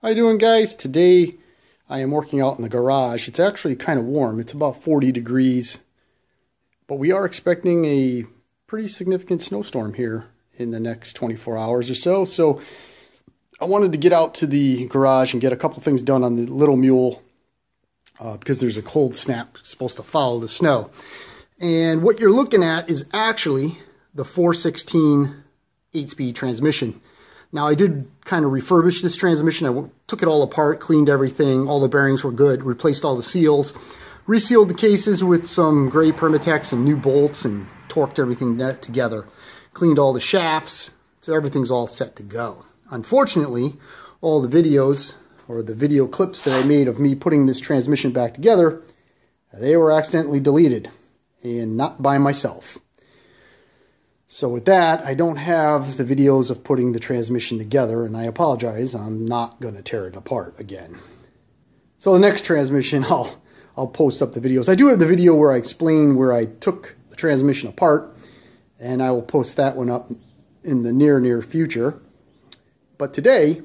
How you doing, guys? Today I am working out in the garage. It's actually kind of warm. It's about 40 degrees, but we are expecting a pretty significant snowstorm here in the next 24 hours or so. So I wanted to get out to the garage and get a couple things done on the little mule because there's a cold snap supposed to follow the snow. And what you're looking at is actually the 416 8-speed transmission. Now, I did kind of refurbish this transmission. I took it all apart, cleaned everything. All the bearings were good, replaced all the seals, resealed the cases with some gray Permatex and new bolts, and torqued everything together. Cleaned all the shafts, so everything's all set to go. Unfortunately, all the videos, or the video clips that I made of me putting this transmission back together, they were accidentally deleted, and not by myself. So with that, I don't have the videos of putting the transmission together, and I apologize. I'm not going to tear it apart again. So the next transmission, I'll post up the videos. I do have the video where I explain where I took the transmission apart, and I will post that one up in the near future. But today,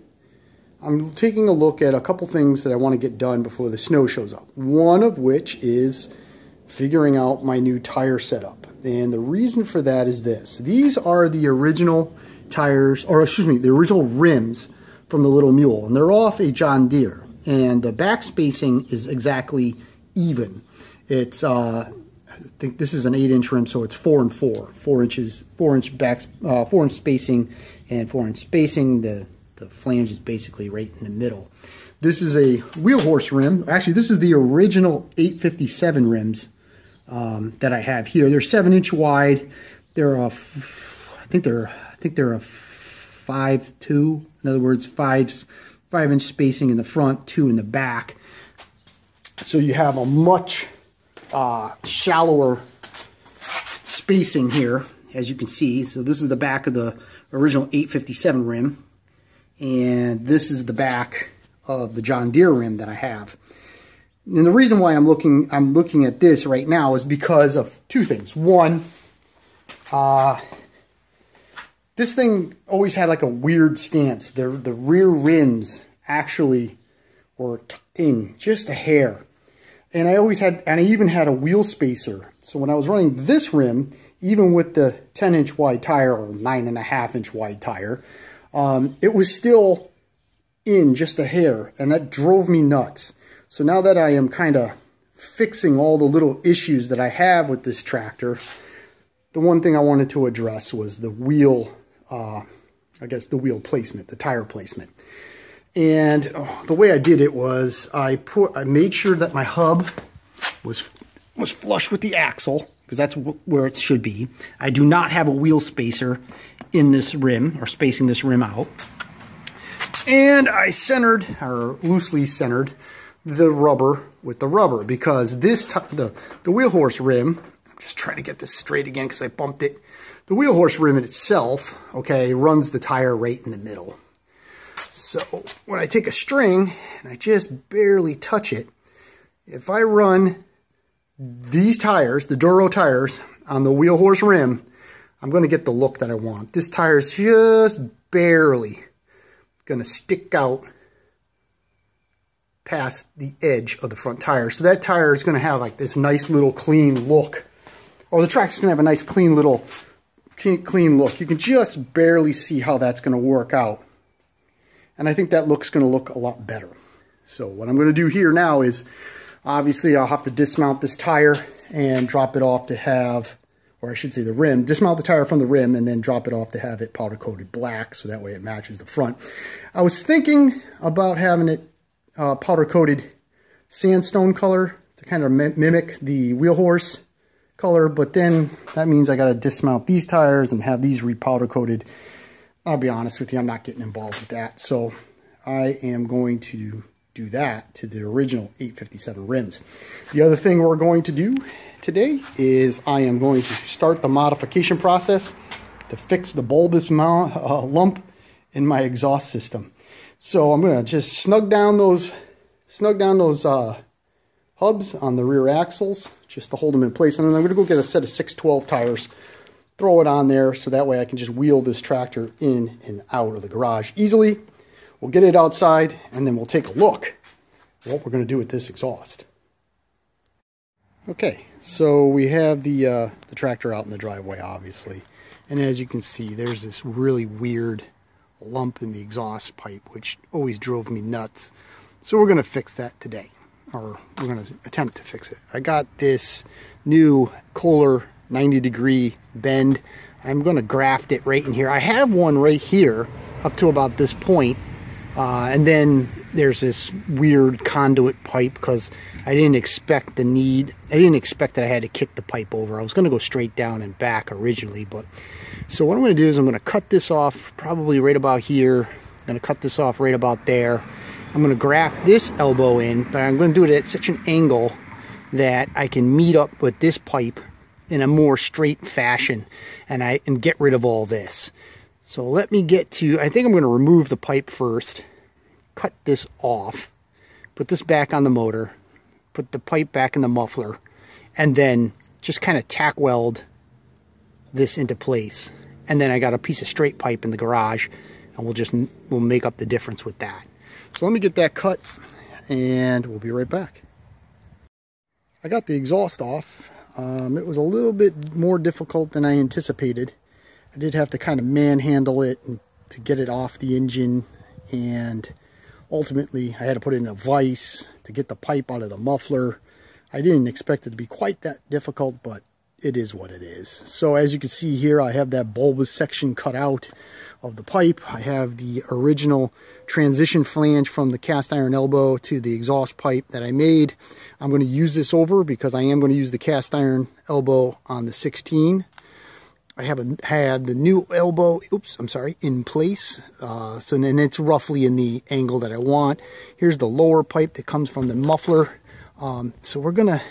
I'm taking a look at a couple things that I want to get done before the snow shows up. One of which is figuring out my new tire setup. And the reason for that is this. These are the original tires, or excuse me, the original rims from the Little Mule. And they're off a John Deere. And the back spacing is exactly even. It's, I think this is an 8-inch rim, so it's 4 and 4. 4-inch back, 4-inch spacing and 4-inch spacing. The flange is basically right in the middle. This is a wheel horse rim. Actually, this is the original 857 rims that I have here. They're 7-inch wide. They're I think they're a 5.2. In other words, 5-inch spacing in the front, 2 in the back. So you have a much shallower spacing here, as you can see. So this is the back of the original 857 rim, and this is the back of the John Deere rim that I have. And the reason why I'm looking at this right now is because of two things. One, this thing always had like a weird stance. The rear rims actually were tucked in just a hair. And I even had a wheel spacer. So when I was running this rim, even with the 10-inch wide tire or 9.5-inch wide tire, it was still in just a hair, and that drove me nuts. So now that I am kind of fixing all the little issues that I have with this tractor, the one thing I wanted to address was the wheel, I guess the wheel placement, the tire placement. And the way I did it was I made sure that my hub was flush with the axle, because that's where it should be. I do not have a wheel spacer in this rim, or spacing this rim out. And I centered, or loosely centered, the rubber with the rubber, because this the wheel horse rim, I'm just trying to get this straight again because I bumped it. The wheel horse rim in itself, okay, runs the tire right in the middle. So when I take a string and I just barely touch it, if I run these tires, the Duro tires, on the wheel horse rim, I'm going to get the look that I want. This tire is just barely going to stick out past the edge of the front tire. So that tire is going to have like this nice little clean look. Or the tractor's going to have a nice clean little clean look. You can just barely see how that's going to work out. And I think that look's going to look a lot better. So what I'm going to do here now is, obviously I'll have to dismount this tire and drop it off to have, or I should say the rim, dismount the tire from the rim and then drop it off to have it powder coated black, so that way it matches the front. I was thinking about having it powder coated sandstone color to kind of mimic the wheel horse color, but then that means I got to dismount these tires and have these repowder coated. I'll be honest with you, I'm not getting involved with that, so I am going to do that to the original 857 rims. The other thing we're going to do today is I am going to start the modification process to fix the bulbous lump in my exhaust system. So I'm going to just snug down those hubs on the rear axles just to hold them in place. And then I'm going to go get a set of 612 tires, throw it on there so that way I can just wheel this tractor in and out of the garage easily we'll get it outside, and then we'll take a look at what we're going to do with this exhaust. Okay, so we have the tractor out in the driveway, obviously. And as you can see, there's this really weird lump in the exhaust pipe, which always drove me nuts. So we're going to fix that today, or we're going to attempt to fix it. I got this new Kohler 90-degree bend. I'm going to graft it right in here. I have one right here up to about this point, and then there's this weird conduit pipe because I didn't expect the need. I didn't expect that I had to kick the pipe over. I was going to go straight down and back originally, but so what I'm going to do is I'm going to cut this off probably right about here. I'm going to cut this off right about there. I'm going to graft this elbow in, but I'm going to do it at such an angle that I can meet up with this pipe in a more straight fashion and get rid of all this. So let me get to, I think I'm going to remove the pipe first, cut this off, put this back on the motor, put the pipe back in the muffler, and then just kind of tack weld this into place. And then I got a piece of straight pipe in the garage, and we'll make up the difference with that. So let me get that cut, and we'll be right back. I got the exhaust off. It was a little bit more difficult than I anticipated. I did have to kind of manhandle it to get it off the engine, and ultimately I had to put it in a vise to get the pipe out of the muffler. I didn't expect it to be quite that difficult, but it is what it is. So as you can see here, I have that bulbous section cut out of the pipe. I have the original transition flange from the cast iron elbow to the exhaust pipe that I made. I'm going to use this over because I am going to use the cast iron elbow on the 16. I had the new elbow, in place. So then it's roughly in the angle that I want. Here's the lower pipe that comes from the muffler. So we're going to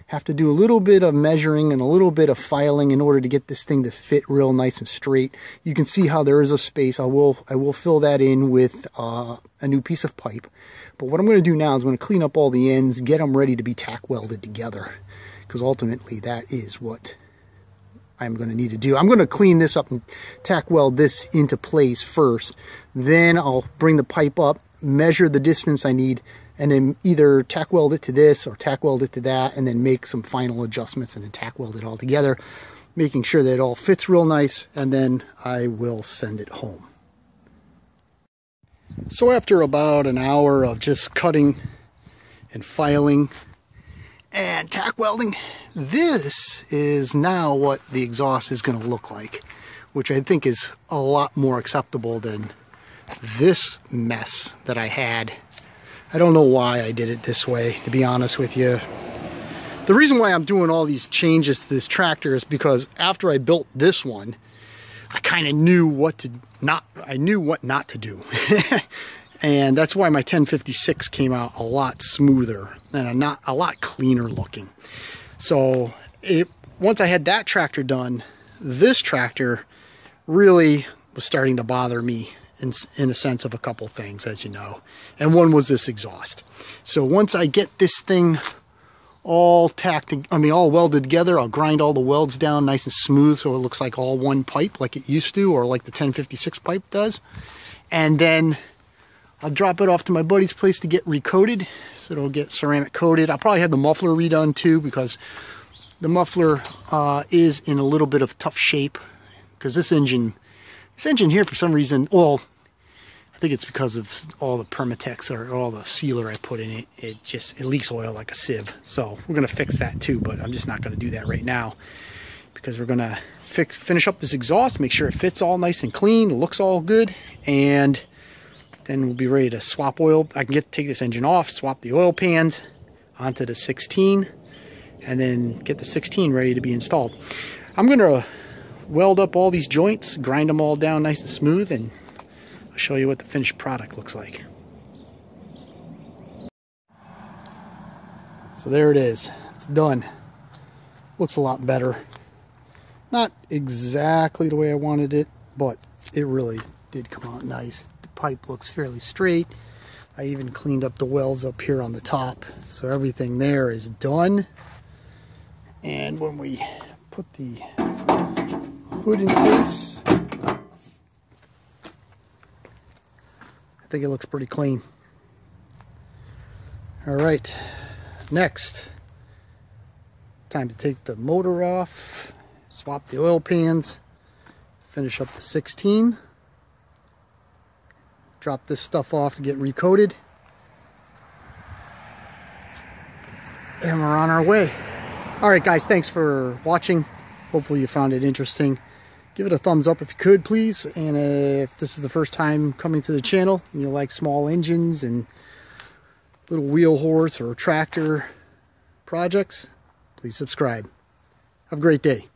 have to do a little bit of measuring and a little bit of filing in order to get this thing to fit real nice and straight. You can see how there is a space. I will fill that in with a new piece of pipe. But what I'm going to do now is I'm going to clean up all the ends, get them ready to be tack welded together, because ultimately that is what I'm going to need to do. I'm going to clean this up and tack weld this into place first. Then I'll bring the pipe up, measure the distance I need, and then either tack weld it to this or tack weld it to that, and then make some final adjustments and then tack weld it all together, making sure that it all fits real nice, and then I will send it home. So after about an hour of just cutting and filing and tack welding, this is now what the exhaust is going to look like, which I think is a lot more acceptable than this mess that I had. I don't know why I did it this way, to be honest with you. The reason why I'm doing all these changes to this tractor is because after I built this one, I kind of knew what not to do. And that's why my 1056 came out a lot smoother and a lot cleaner looking. So once I had that tractor done, this tractor really was starting to bother me in a sense of a couple things, as you know. And one was this exhaust. So once I get this thing all welded together, I'll grind all the welds down nice and smooth so it looks like all one pipe like it used to, or like the 1056 pipe does. And then I'll drop it off to my buddy's place to get recoated, so it'll get ceramic coated. I'll probably have the muffler redone too, because the muffler is in a little bit of tough shape, because this engine here, for some reason, well, I think it's because of all the Permatex or all the sealer I put in it. It leaks oil like a sieve. So we're going to fix that too, but I'm just not going to do that right now, because we're going to finish up this exhaust, make sure it fits all nice and clean, it looks all good, and then we'll be ready to swap oil. I can take this engine off, swap the oil pans onto the 16, and then get the 16 ready to be installed. I'm going to weld up all these joints, grind them all down nice and smooth, and I'll show you what the finished product looks like. So there it is. It's done. Looks a lot better. Not exactly the way I wanted it, but it really did come out nice. The pipe looks fairly straight. I even cleaned up the welds up here on the top, so everything there is done. And when we put the hood in place, I think it looks pretty clean. All right, next, time to take the motor off, swap the oil pans, finish up the 16, drop this stuff off to get recoated, and we're on our way. All right, guys, thanks for watching. Hopefully you found it interesting. Give it a thumbs up if you could, please. And if this is the first time coming to the channel and you like small engines and little wheel horse or tractor projects, please subscribe. Have a great day.